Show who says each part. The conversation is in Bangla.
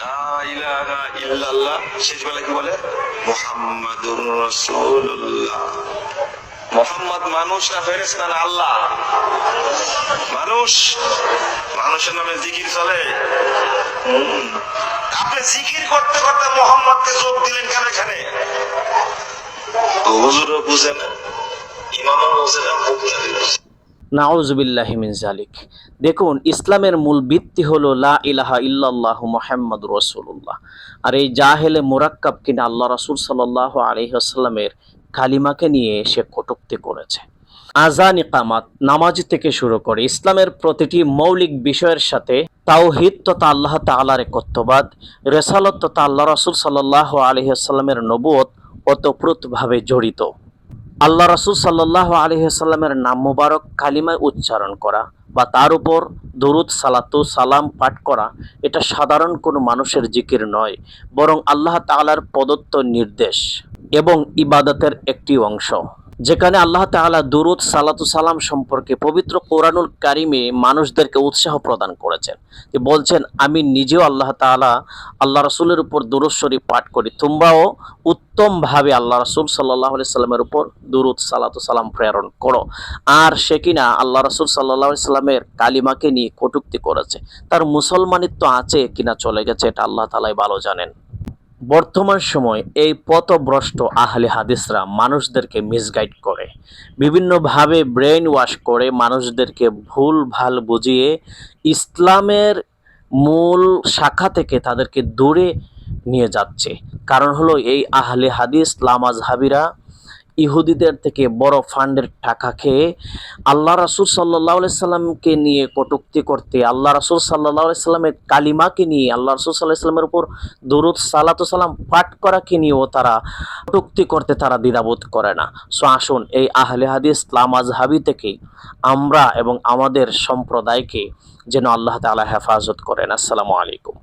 Speaker 1: লা ইলাহা ইল্লাল্লাহ, শেষ বেলা কি বলে? মুহাম্মাদুর রাসূলুল্লাহ। মুহাম্মদ মানুষ না ফেরেশতা না আল্লাহ? মানুষ। মানুষের নামে জিকির চলে। আপনি জিকির করতে করতে মুহাম্মদকে যোগ দিলেন কেন এখানে? হুজুরও বুঝে না, ইমামও বুঝে না, মুক্তাদি বুঝে।
Speaker 2: নাউযুবিল্লাহি মিন যালিক। দেখুন, ইসলামের মূল ভিত্তি হলো লা ইলাহা ইল্লাল্লাহু মুহাম্মাদুর রাসূলুল্লাহ। আর এই জাহেলে মুরাক্কাব কিনা আল্লাহ রাসূল সাল্লাল্লাহু আলাইহি ওয়াসাল্লামের কালিমাকে নিয়ে সে কটূক্তি করেছে। আযান, ইকামাত, নামাজ থেকে শুরু করে ইসলামের প্রতিটি মৌলিক বিষয়ের সাথে তাওহীদ তথা আল্লাহ তাআলার একত্ববাদ, রিসালাত তথা আল্লাহ রাসূল সাল্লাল্লাহু আলাইহি ওয়াসাল্লামের নবুয়ত ওতপ্রোতভাবে জড়িত। আল্লাহ রাসূল সাল্লাল্লাহু আলাইহি ওয়াসাল্লামের নাম মুবারক কালিমায় উচ্চারণ করা বা তার উপর দরুদ সালাতু সালাম পাঠ করা এটা সাধারণ কোনো মানুষের জিকির নয়, বরং আল্লাহ তাআলার প্রদত্ত নির্দেশ এবং ইবাদতের একটি অংশ। যেখানে আল্লাহ তাআলা দরুদ সালাতু সালাম সম্পর্কে পবিত্র কোরআনুল কারিমে মানুষদেরকে উৎসাহ প্রদান করেছেন। তিনি বলছেন, আমি নিজেও আল্লাহ তাআলা আল্লাহ রাসূলের উপর দরুদ শরীফ পাঠ করি, তোমরাও উত্তমভাবে আল্লাহ রাসূল সাল্লাল্লাহু আলাইহি সাল্লামের উপর দরুদ সালাতু সালাম প্রেরণ করো। আর সে কিনা আল্লাহ রাসূল সাল্লাল্লাহু আলাইহি সাল্লামের কালিমাকে নিয়ে কটূক্তি করেছে। তার মুসলমানিত্ব আছে কিনা চলে গেছে এটা আল্লাহ তাআলাই ভালো জানেন। বর্তমান সময় এই পথভ্রষ্ট আহলে হাদিসরা মানুষদেরকে মিসগাইড করে, বিভিন্নভাবে ব্রেইন ওয়াশ করে মানুষদেরকে ভুল ভাল বুঝিয়ে ইসলামের মূল শাখা থেকে তাদেরকে দূরে নিয়ে যাচ্ছে। কারণ হলো এই আহলে হাদিস লামাজহাবিরা ইহুদিদের থেকে বড় ফান্ডের টাকা খেয়ে আল্লাহ রাসূল সাল্লাল্লাহু আলাইহি সাল্লামকে নিয়ে কটূক্তি করতে, আল্লাহ রাসূল সাল্লাল্লাহু আলাইহি সাল্লামের কালিমাকে নিয়ে, আল্লাহ রাসূল সাল্লাল্লাহু আলাইহি সাল্লামের উপর দরুদ সালাতু সালাম পাঠ করাকে নিয়েও তারা কটূক্তি করতে তারা দ্বিধাবোধ করে না। সো আসুন এই আহলে হাদিস লামাজহাবি থেকে আমরা এবং আমাদের সম্প্রদায়কে যেন আল্লাহ তাআলা হেফাজত করেন। আসসালামু আলাইকুম।